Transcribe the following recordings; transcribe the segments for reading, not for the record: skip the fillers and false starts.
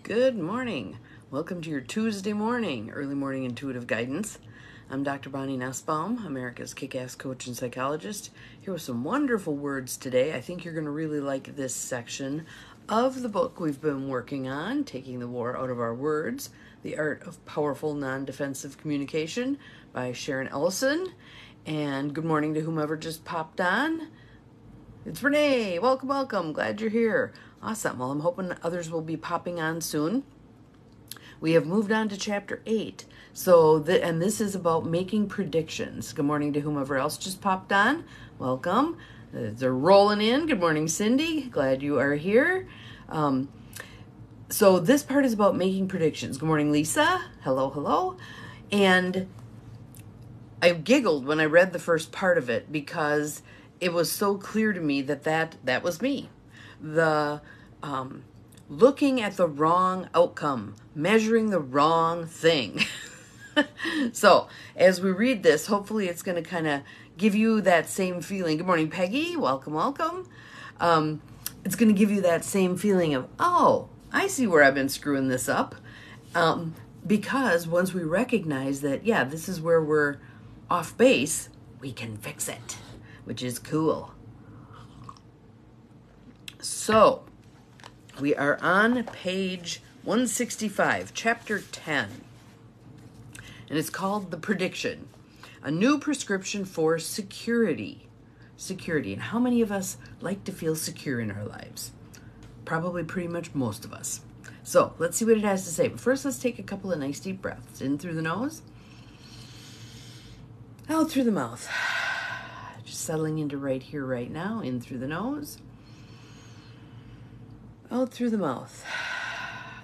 Good morning. Welcome to your Tuesday morning, early morning intuitive guidance. I'm Dr. Bonnie Nussbaum, America's kick-ass coach and psychologist, here with some wonderful words today. I think you're going to really like this section of the book we've been working on, Taking the War Out of Our Words, The Art of Powerful Non-Defensive Communication by Sharon Ellison. And good morning to whomever just popped on. It's Renee. Welcome, welcome. Glad you're here. Awesome. Well, I'm hoping others will be popping on soon. We have moved on to chapter 8. And this is about making predictions. Good morning to whomever else just popped on. Welcome. They're rolling in. Good morning, Cindy. Glad you are here. So this part is about making predictions. Good morning, Lisa. Hello, hello. And I giggled when I read the first part of it because it was so clear to me that was me. The looking at the wrong outcome, measuring the wrong thing. So as we read this, hopefully it's going to kind of give you that same feeling. Good morning, Peggy. Welcome, welcome. It's going to give you that same feeling of, oh, I see where I've been screwing this up. Because once we recognize that, yeah, this is where we're off base, we can fix it, which is cool. So, we are on page 165, chapter 10. And it's called The Prediction, a new prescription for security. Security. And how many of us like to feel secure in our lives? Probably pretty much most of us. So, let's see what it has to say. But first, let's take a couple of nice deep breaths. In through the nose, out through the mouth. Just settling into right here, right now. In through the nose, out through the mouth.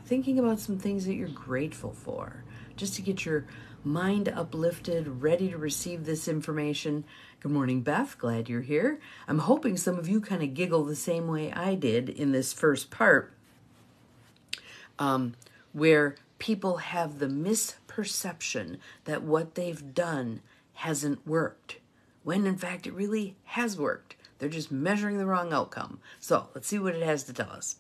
Thinking about some things that you're grateful for, just to get your mind uplifted, ready to receive this information. Good morning, Beth. Glad you're here. I'm hoping some of you kind of giggle the same way I did in this first part, where people have the misperception that what they've done hasn't worked, when in fact it really has worked. They're just measuring the wrong outcome. So let's see what it has to tell us.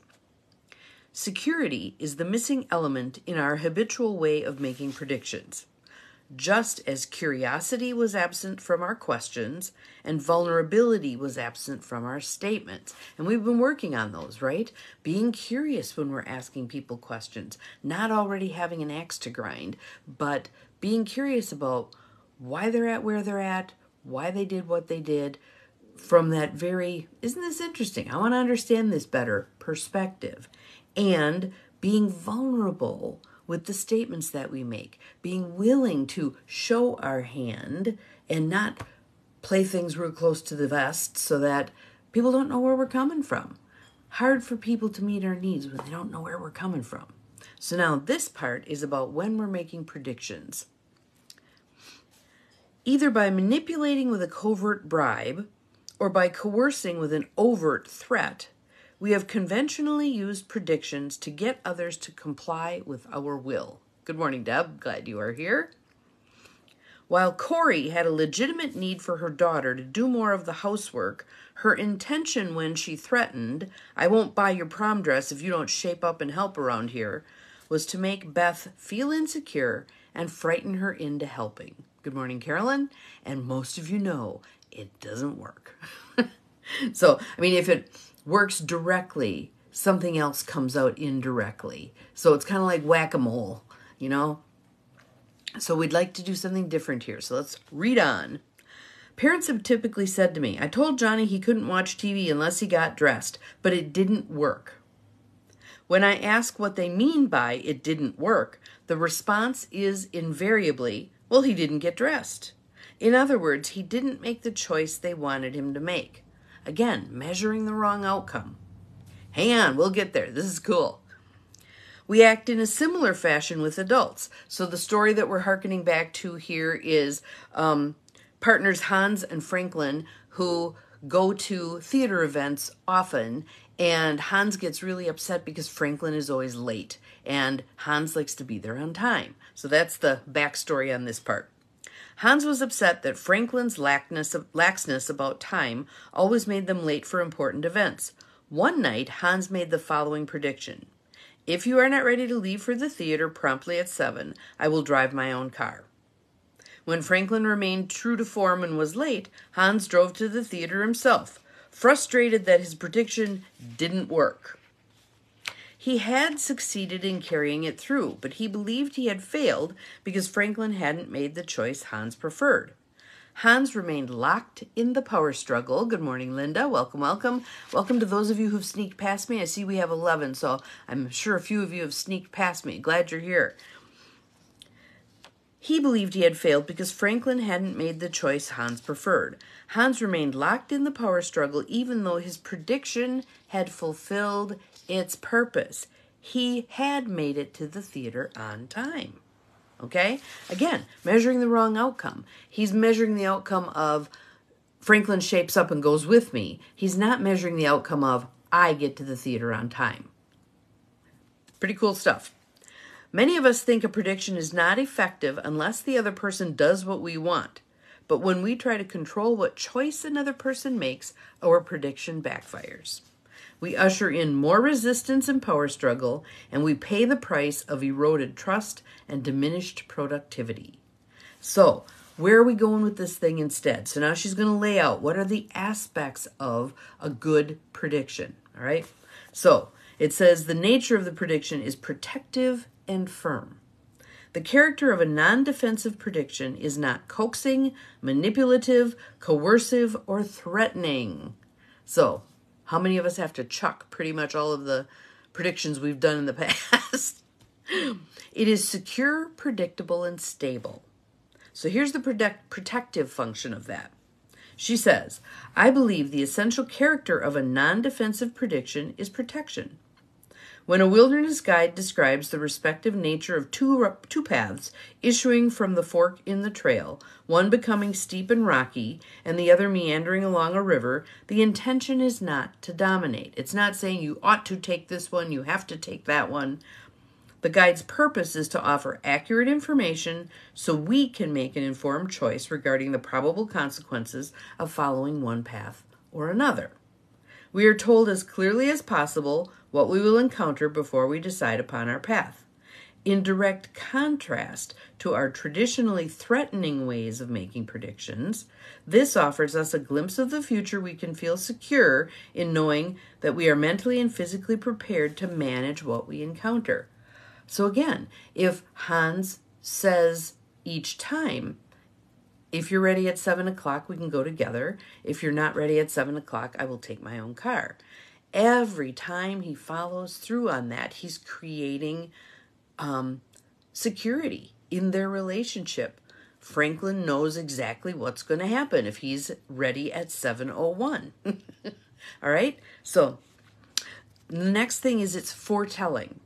Security is the missing element in our habitual way of making predictions. Just as curiosity was absent from our questions and vulnerability was absent from our statements. And we've been working on those, right? Being curious when we're asking people questions, not already having an axe to grind, but being curious about why they're at where they're at, why they did what they did, from that very, isn't this interesting? I want to understand this better perspective. And being vulnerable with the statements that we make, being willing to show our hand and not play things real close to the vest so that people don't know where we're coming from. Hard for people to meet our needs when they don't know where we're coming from. So now this part is about when we're making predictions. Either by manipulating with a covert bribe or by coercing with an overt threat, we have conventionally used predictions to get others to comply with our will. Good morning, Deb. Glad you are here. While Corey had a legitimate need for her daughter to do more of the housework, her intention when she threatened, "I won't buy your prom dress if you don't shape up and help around here," was to make Beth feel insecure and frighten her into helping. Good morning, Carolyn. And most of you know it doesn't work. So, I mean, if it works directly, something else comes out indirectly. So it's kind of like whack-a-mole, you know? So we'd like to do something different here. So let's read on. Parents have typically said to me, "I told Johnny he couldn't watch TV unless he got dressed, but it didn't work." When I ask what they mean by "it didn't work," the response is invariably, "Well, he didn't get dressed." In other words, he didn't make the choice they wanted him to make. Again, measuring the wrong outcome. Hang on, we'll get there. This is cool. We act in a similar fashion with adults. So the story that we're hearkening back to here is partners Hans and Franklin, who go to theater events often, and Hans gets really upset because Franklin is always late, and Hans likes to be there on time. So that's the backstory on this part. Hans was upset that Franklin's laxness about time always made them late for important events. One night, Hans made the following prediction. If you are not ready to leave for the theater promptly at 7, I will drive my own car. When Franklin remained true to form and was late, Hans drove to the theater himself, frustrated that his prediction didn't work. He had succeeded in carrying it through, but he believed he had failed because Franklin hadn't made the choice Hans preferred. Hans remained locked in the power struggle. Good morning, Linda. Welcome, welcome. Welcome to those of you who've sneaked past me. I see we have 11, so I'm sure a few of you have sneaked past me. Glad you're here. He believed he had failed because Franklin hadn't made the choice Hans preferred. Hans remained locked in the power struggle even though his prediction had fulfilled its purpose. He had made it to the theater on time. Okay? Again, measuring the wrong outcome. He's measuring the outcome of Franklin shapes up and goes with me. He's not measuring the outcome of I get to the theater on time. Pretty cool stuff. Many of us think a prediction is not effective unless the other person does what we want. But when we try to control what choice another person makes, our prediction backfires. We usher in more resistance and power struggle, and we pay the price of eroded trust and diminished productivity. So, where are we going with this thing instead? So now she's going to lay out what are the aspects of a good prediction, all right? So, it says the nature of the prediction is protective and firm. The character of a non-defensive prediction is not coaxing, manipulative, coercive, or threatening. So, how many of us have to chuck pretty much all of the predictions we've done in the past? It is secure, predictable, and stable. So here's the protective function of that. She says, I believe the essential character of a non-defensive prediction is protection. When a wilderness guide describes the respective nature of two paths issuing from the fork in the trail, one becoming steep and rocky and the other meandering along a river, the intention is not to dominate. It's not saying you ought to take this one, you have to take that one. The guide's purpose is to offer accurate information so we can make an informed choice regarding the probable consequences of following one path or another. We are told as clearly as possible what we will encounter before we decide upon our path. In direct contrast to our traditionally threatening ways of making predictions, this offers us a glimpse of the future we can feel secure in knowing that we are mentally and physically prepared to manage what we encounter. So again, if Hans says each time, if you're ready at 7 o'clock, we can go together. If you're not ready at 7 o'clock, I will take my own car. Every time he follows through on that, he's creating security in their relationship. Franklin knows exactly what's going to happen if he's ready at 7:01. All right? So the next thing is it's foretelling.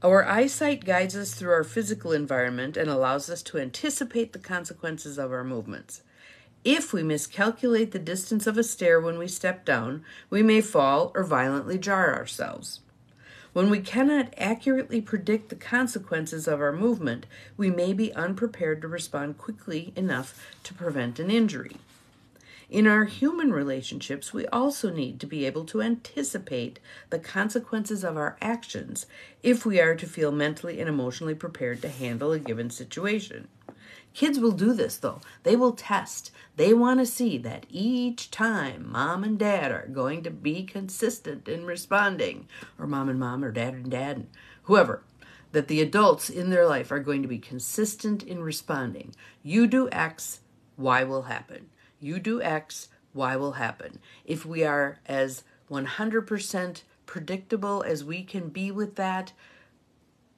Our eyesight guides us through our physical environment and allows us to anticipate the consequences of our movements. If we miscalculate the distance of a stair when we step down, we may fall or violently jar ourselves. When we cannot accurately predict the consequences of our movement, we may be unprepared to respond quickly enough to prevent an injury. In our human relationships, we also need to be able to anticipate the consequences of our actions if we are to feel mentally and emotionally prepared to handle a given situation. Kids will do this, though. They will test. They want to see that each time mom and dad are going to be consistent in responding, or mom or dad and dad, and whoever, that the adults in their life are going to be consistent in responding. You do X, Y will happen. You do X, Y will happen. If we are as 100% predictable as we can be with that,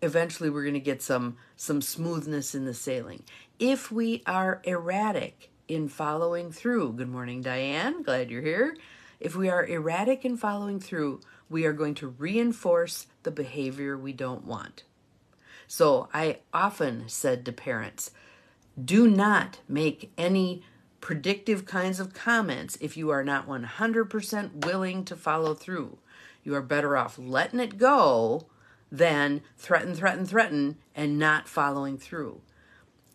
eventually we're going to get some smoothness in the sailing. If we are erratic in following through, good morning, Diane, glad you're here. If we are erratic in following through, we are going to reinforce the behavior we don't want. So I often said to parents, do not make any predictive kinds of comments if you are not 100% willing to follow through. You are better off letting it go than threaten, and not following through.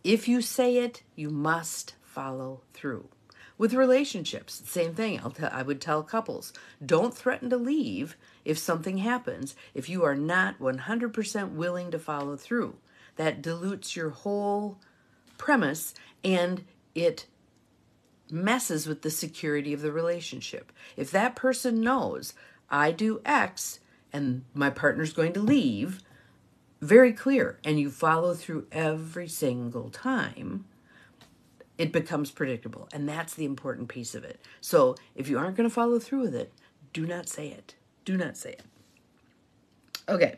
If you say it, you must follow through. With relationships, same thing. I would tell couples, don't threaten to leave if something happens if you are not 100% willing to follow through. That dilutes your whole premise, and it messes with the security of the relationship. If that person knows I do X and my partner's going to leave, very clear, and you follow through every single time, it becomes predictable. And that's the important piece of it. So if you aren't going to follow through with it, do not say it. Do not say it. Okay,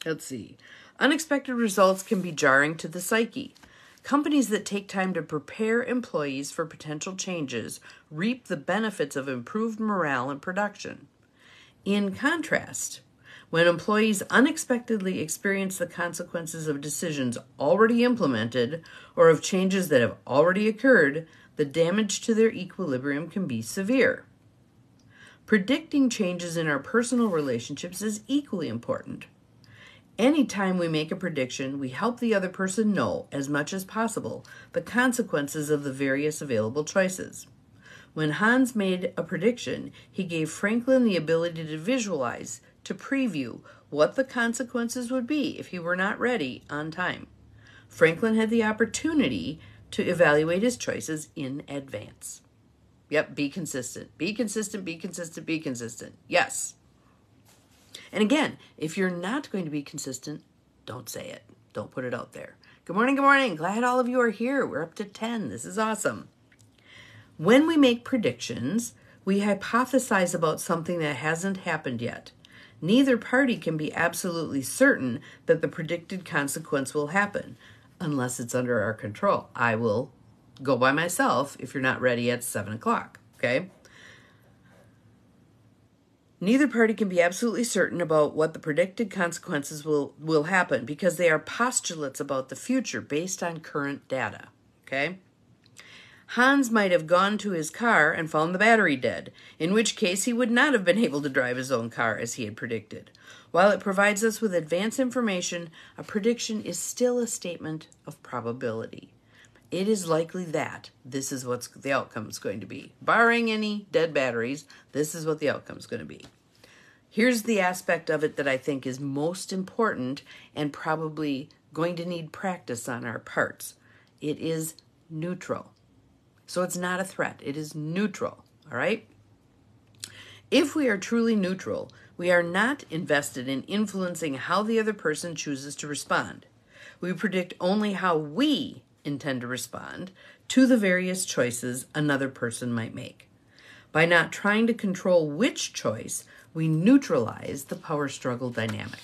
let's see. Unexpected results can be jarring to the psyche. Companies that take time to prepare employees for potential changes reap the benefits of improved morale and production. In contrast, when employees unexpectedly experience the consequences of decisions already implemented or of changes that have already occurred, the damage to their equilibrium can be severe. Predicting changes in our personal relationships is equally important. Anytime we make a prediction, we help the other person know, as much as possible, the consequences of the various available choices. When Hans made a prediction, he gave Franklin the ability to visualize, to preview what the consequences would be if he were not ready on time. Franklin had the opportunity to evaluate his choices in advance. Yep, be consistent. Be consistent, be consistent, be consistent. Yes. And again, if you're not going to be consistent, don't say it. Don't put it out there. Good morning, good morning. Glad all of you are here. We're up to 10. This is awesome. When we make predictions, we hypothesize about something that hasn't happened yet. Neither party can be absolutely certain that the predicted consequence will happen, unless it's under our control. I will go by myself if you're not ready at 7 o'clock, okay? Neither party can be absolutely certain about what the predicted consequences will happen because they are postulates about the future based on current data, okay? Hans might have gone to his car and found the battery dead, in which case he would not have been able to drive his own car as he had predicted. While it provides us with advance information, a prediction is still a statement of probability. It is likely that this is what the outcome is going to be. Barring any dead batteries, this is what the outcome is going to be. Here's the aspect of it that I think is most important and probably going to need practice on our parts. It is neutral. So it's not a threat. It is neutral, all right? If we are truly neutral, we are not invested in influencing how the other person chooses to respond. We predict only how we intend to respond to the various choices another person might make. By not trying to control which choice, we neutralize the power struggle dynamic.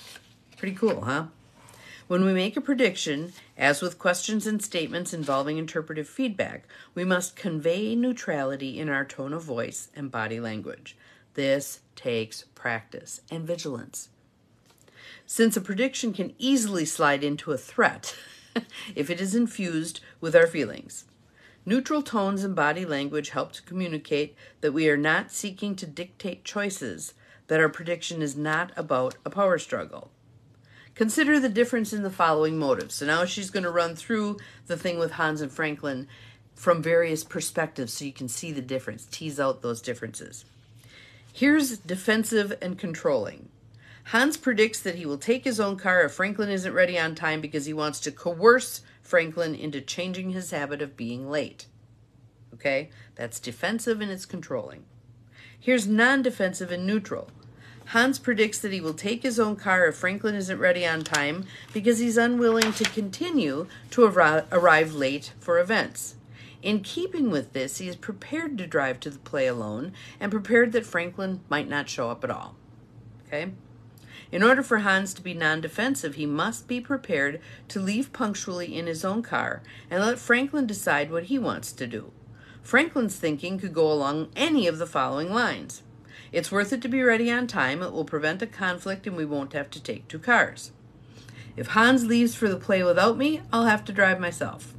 Pretty cool, huh? When we make a prediction, as with questions and statements involving interpretive feedback, we must convey neutrality in our tone of voice and body language. This takes practice and vigilance. Since a prediction can easily slide into a threat if it is infused with our feelings, neutral tones and body language help to communicate that we are not seeking to dictate choices, that our prediction is not about a power struggle. Consider the difference in the following motives. So now she's going to run through the thing with Hans and Franklin from various perspectives so you can see the difference, tease out those differences. Here's defensive and controlling. Hans predicts that he will take his own car if Franklin isn't ready on time because he wants to coerce Franklin into changing his habit of being late. Okay? That's defensive and it's controlling. Here's non-defensive and neutral. Hans predicts that he will take his own car if Franklin isn't ready on time because he's unwilling to continue to arrive late for events. In keeping with this, he is prepared to drive to the play alone and prepared that Franklin might not show up at all. Okay? In order for Hans to be non-defensive, he must be prepared to leave punctually in his own car and let Franklin decide what he wants to do. Franklin's thinking could go along any of the following lines. It's worth it to be ready on time. It will prevent a conflict and we won't have to take two cars. If Hans leaves for the play without me, I'll have to drive myself.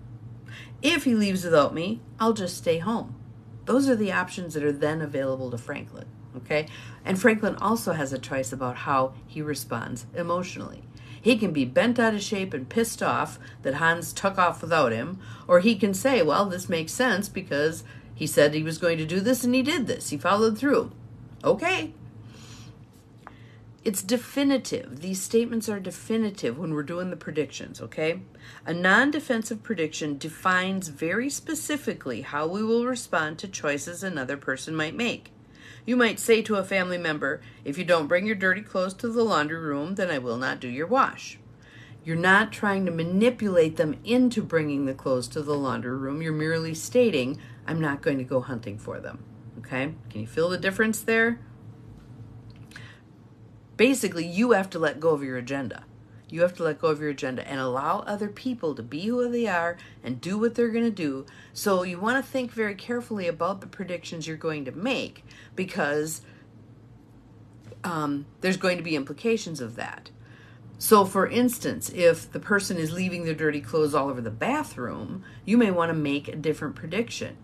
If he leaves without me, I'll just stay home. Those are the options that are then available to Franklin, okay? And Franklin also has a choice about how he responds emotionally. He can be bent out of shape and pissed off that Hans took off without him, or he can say, well, this makes sense because He said he was going to do this and he did this. He followed through. Okay. It's definitive. These statements are definitive when we're doing the predictions, okay? A non-defensive prediction defines very specifically how we will respond to choices another person might make. You might say to a family member, if you don't bring your dirty clothes to the laundry room, then I will not do your wash. You're not trying to manipulate them into bringing the clothes to the laundry room. You're merely stating, I'm not going to go hunting for them, okay? Can you feel the difference there? Basically, you have to let go of your agenda. You have to let go of your agenda and allow other people to be who they are and do what they're going to do. So you want to think very carefully about the predictions you're going to make, because there's going to be implications of that. So for instance, if the person is leaving their dirty clothes all over the bathroom, you may want to make a different prediction.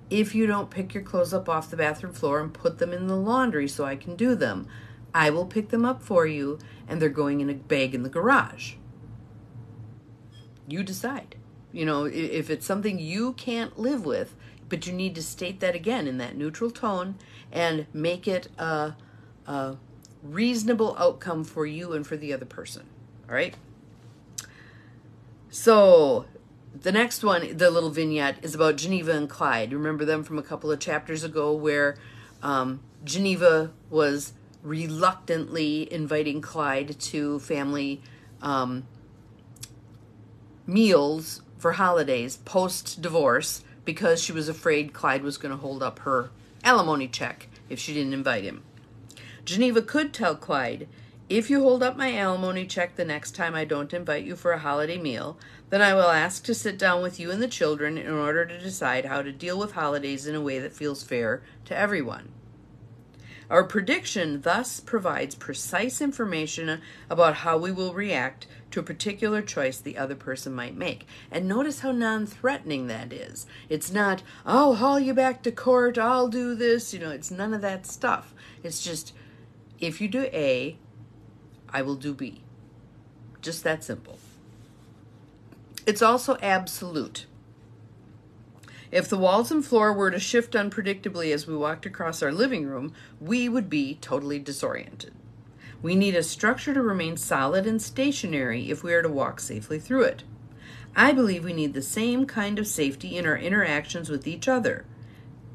If you don't pick your clothes up off the bathroom floor and put them in the laundry so I can do them, I will pick them up for you, and they're going in a bag in the garage. You decide. You know, if it's something you can't live with, but you need to state that again in that neutral tone and make it a reasonable outcome for you and for the other person. All right? So the next one, the little vignette, is about Geneva and Clyde. Remember them from a couple of chapters ago where Geneva was reluctantly inviting Clyde to family meals for holidays post-divorce because she was afraid Clyde was going to hold up her alimony check if she didn't invite him. Geneva could tell Clyde, if you hold up my alimony check the next time I don't invite you for a holiday meal, then I will ask to sit down with you and the children in order to decide how to deal with holidays in a way that feels fair to everyone. Our prediction thus provides precise information about how we will react to a particular choice the other person might make. And notice how non-threatening that is. It's not, I'll haul you back to court, I'll do this. You know, it's none of that stuff. It's just, if you do A, I will do B. Just that simple. It's also absolute. If the walls and floor were to shift unpredictably as we walked across our living room, we would be totally disoriented. We need a structure to remain solid and stationary if we are to walk safely through it. I believe we need the same kind of safety in our interactions with each other.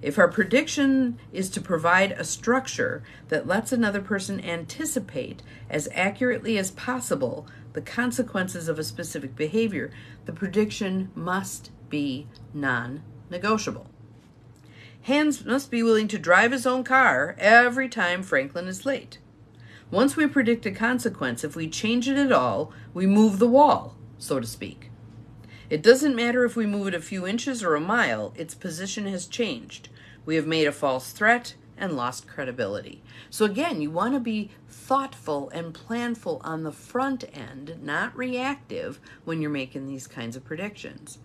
If our prediction is to provide a structure that lets another person anticipate as accurately as possible the consequences of a specific behavior, the prediction must be non-negotiable. Hans must be willing to drive his own car every time Franklin is late. Once we predict a consequence, if we change it at all, we move the wall, so to speak. It doesn't matter if we move it a few inches or a mile, its position has changed. We have made a false threat and lost credibility. So again, you want to be thoughtful and planful on the front end, not reactive when you're making these kinds of predictions.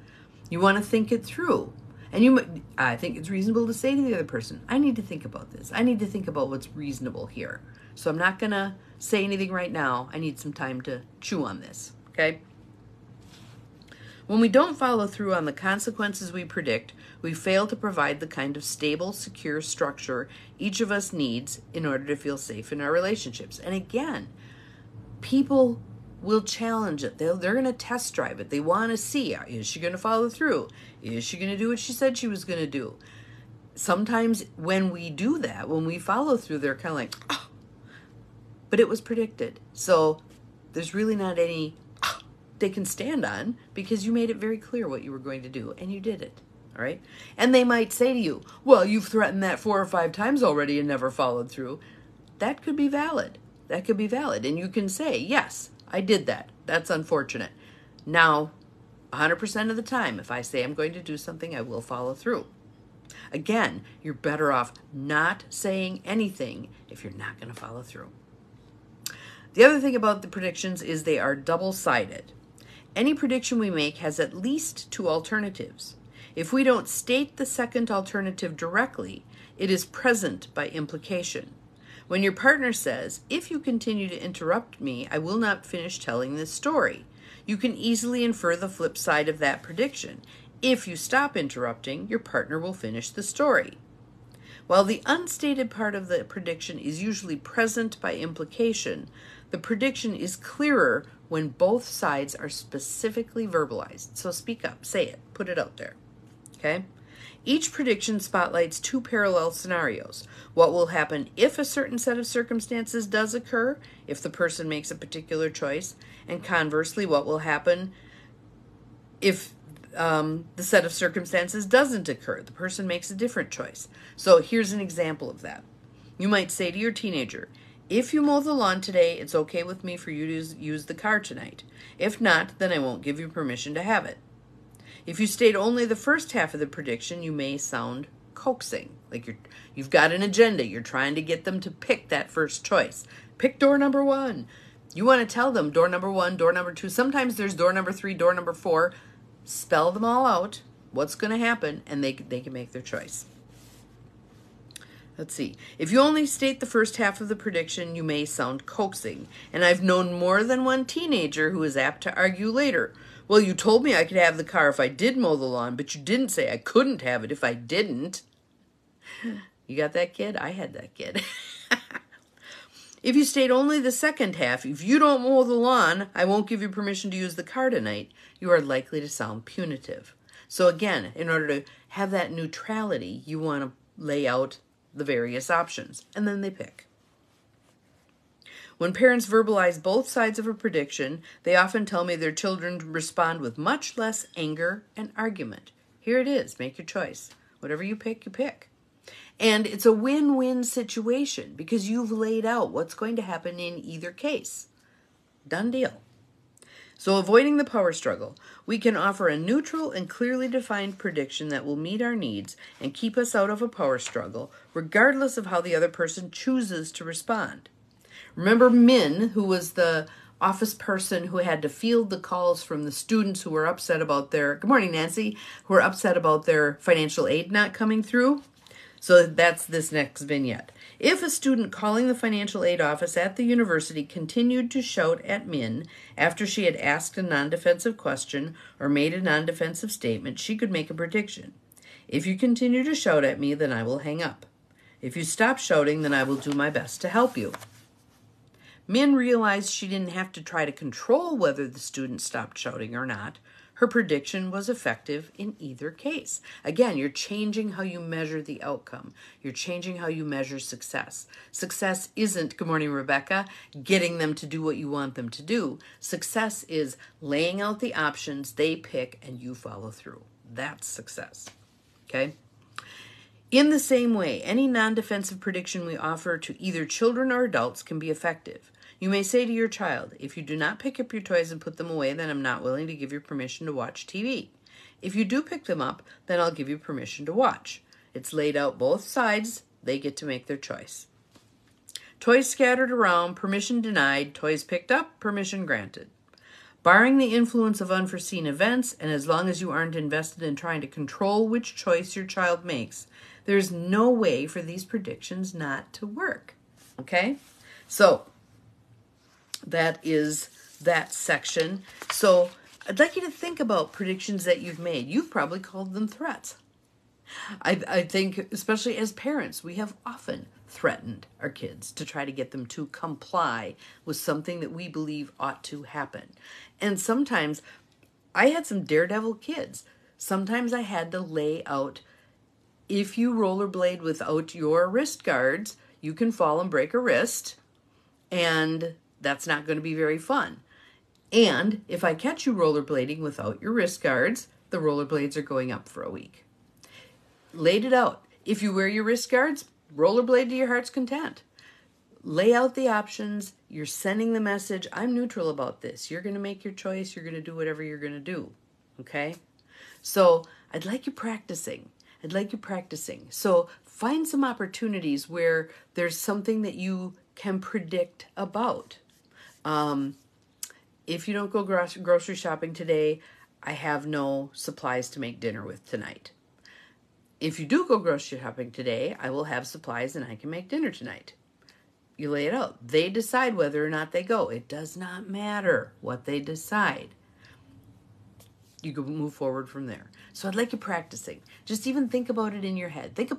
You want to think it through. And I think it's reasonable to say to the other person, I need to think about this. I need to think about what's reasonable here. So I'm not going to say anything right now. I need some time to chew on this, okay? When we don't follow through on the consequences we predict, we fail to provide the kind of stable, secure structure each of us needs in order to feel safe in our relationships. And again, people will challenge it. They're going to test drive it. They want to see, is she going to follow through? Is she going to do what she said she was going to do? Sometimes when we do that, when we follow through, they're kind of like, oh, but it was predicted. So there's really not any they can stand on because you made it very clear what you were going to do and you did it. All right. And they might say to you, well, you've threatened that 4 or 5 times already and never followed through. That could be valid. That could be valid. And you can say, yes, I did that. That's unfortunate. Now, 100% of the time, if I say I'm going to do something, I will follow through. Again, you're better off not saying anything if you're not going to follow through. The other thing about the predictions is they are double-sided. Any prediction we make has at least 2 alternatives. If we don't state the second alternative directly, it is present by implication. When your partner says, if you continue to interrupt me, I will not finish telling this story, you can easily infer the flip side of that prediction. If you stop interrupting, your partner will finish the story. While the unstated part of the prediction is usually present by implication, the prediction is clearer when both sides are specifically verbalized. So speak up, say it, put it out there. Okay? Each prediction spotlights two parallel scenarios. What will happen if a certain set of circumstances does occur, if the person makes a particular choice, and conversely, what will happen if the set of circumstances doesn't occur, the person makes a different choice. So here's an example of that. You might say to your teenager, if you mow the lawn today, it's okay with me for you to use the car tonight. If not, then I won't give you permission to have it. If you state only the first half of the prediction, you may sound coaxing, like you've got an agenda. You're trying to get them to pick that first choice. Pick door number 1. You want to tell them door number 1, door number 2. Sometimes there's door number 3, door number 4. Spell them all out, what's going to happen, and they can make their choice. Let's see. If you only state the first half of the prediction, you may sound coaxing. And I've known more than one teenager who is apt to argue later. Well, you told me I could have the car if I did mow the lawn, but you didn't say I couldn't have it if I didn't. You got that, kid? I had that, kid. If you state only the second half, if you don't mow the lawn, I won't give you permission to use the car tonight, you are likely to sound punitive. So again, in order to have that neutrality, you want to lay out the various options, and then they pick. When parents verbalize both sides of a prediction, they often tell me their children respond with much less anger and argument. Here it is. Make your choice. Whatever you pick, you pick. And it's a win-win situation because you've laid out what's going to happen in either case. Done deal. So avoiding the power struggle, we can offer a neutral and clearly defined prediction that will meet our needs and keep us out of a power struggle, regardless of how the other person chooses to respond. Remember Min, who was the office person who had to field the calls from the students who were upset about their, good morning, Nancy, who were upset about their financial aid not coming through? So that's this next vignette. If a student calling the financial aid office at the university continued to shout at Min after she had asked a non-defensive question or made a non-defensive statement, she could make a prediction. If you continue to shout at me, then I will hang up. If you stop shouting, then I will do my best to help you. Min realized she didn't have to try to control whether the student stopped shouting or not. Her prediction was effective in either case. Again, you're changing how you measure the outcome. You're changing how you measure success. Success isn't, good morning, Rebecca, getting them to do what you want them to do. Success is laying out the options, they pick, and you follow through. That's success. Okay? In the same way, any non-defensive prediction we offer to either children or adults can be effective. You may say to your child, if you do not pick up your toys and put them away, then I'm not willing to give you permission to watch TV. If you do pick them up, then I'll give you permission to watch. It's laid out both sides. They get to make their choice. Toys scattered around, permission denied. Toys picked up, permission granted. Barring the influence of unforeseen events, and as long as you aren't invested in trying to control which choice your child makes, there's no way for these predictions not to work. Okay? So, that is that section. So I'd like you to think about predictions that you've made. You've probably called them threats. I think, especially as parents, we have often threatened our kids to try to get them to comply with something that we believe ought to happen. And sometimes I had some daredevil kids. Sometimes I had to lay out, if you rollerblade without your wrist guards, you can fall and break a wrist, and that's not going to be very fun. And if I catch you rollerblading without your wrist guards, the rollerblades are going up for a week. Laid it out. If you wear your wrist guards, rollerblade to your heart's content. Lay out the options. You're sending the message, I'm neutral about this. You're going to make your choice. You're going to do whatever you're going to do. Okay? So I'd like you practicing. So find some opportunities where there's something that you can predict about. If you don't go grocery shopping today, I have no supplies to make dinner with tonight. If you do go grocery shopping today, I will have supplies and I can make dinner tonight. You lay it out. They decide whether or not they go. It does not matter what they decide. you can move forward from there. So I'd like you practicing. Just even think about it in your head. Think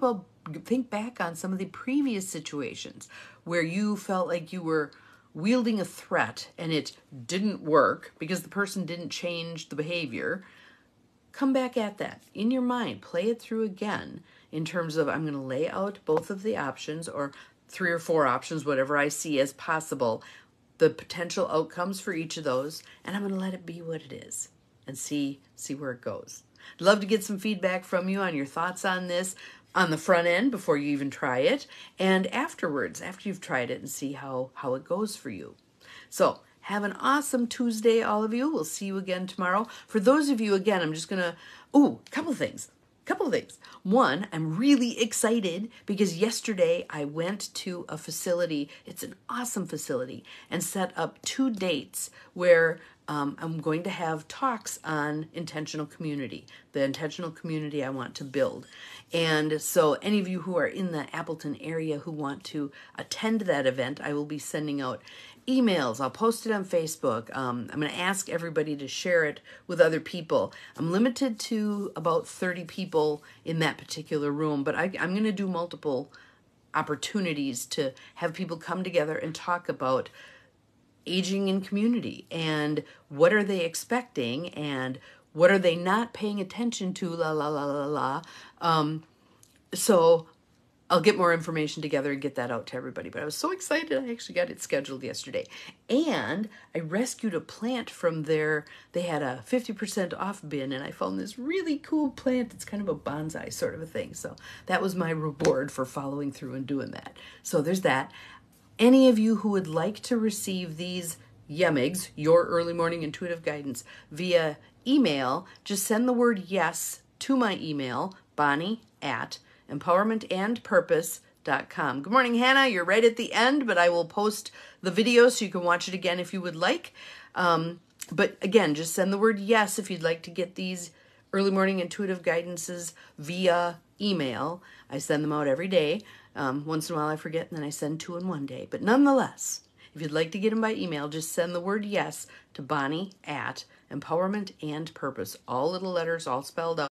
back on some of the previous situations where you felt like you were wielding a threat and it didn't work because the person didn't change the behavior. Come back at that in your mind. Play it through again in terms of, I'm going to lay out both of the options, or 3 or 4 options, whatever I see as possible, the potential outcomes for each of those, and I'm going to let it be what it is and see where it goes. I'd love to get some feedback from you on your thoughts on this on the front end before you even try it, and afterwards, after you've tried it, and see how it goes for you. So have an awesome Tuesday, all of you. We'll see you again tomorrow. For those of you, again, I'm just going to, a couple of things. One, I'm really excited because yesterday I went to a facility. It's an awesome facility, and set up 2 dates where I'm going to have talks on intentional community, the intentional community I want to build. And so any of you who are in the Appleton area who want to attend that event, I will be sending out emails. I'll post it on Facebook. I'm going to ask everybody to share it with other people. I'm limited to about 30 people in that particular room, but I'm going to do multiple opportunities to have people come together and talk about aging in community and what are they expecting and what are they not paying attention to, so I'll get more information together and get that out to everybody. But I was so excited, I actually got it scheduled yesterday. And I rescued a plant from there. They had a 50% off bin, and I found this really cool plant. It's kind of a bonsai sort of a thing. So that was my reward for following through and doing that. So there's that. Any of you who would like to receive these YEMIGs, your early morning intuitive guidance, via email, just send the word yes to my email, bonnie@empowermentandpurpose.com. Good morning, Hannah. You're right at the end, but I will post the video so you can watch it again if you would like. But again, just send the word yes if you'd like to get these early morning intuitive guidances via email. I send them out every day. Once in a while I forget, and then I send 2 in one day. But nonetheless, if you'd like to get them by email, just send the word yes to Bonnie@empowermentandpurpose. All little letters, all spelled out.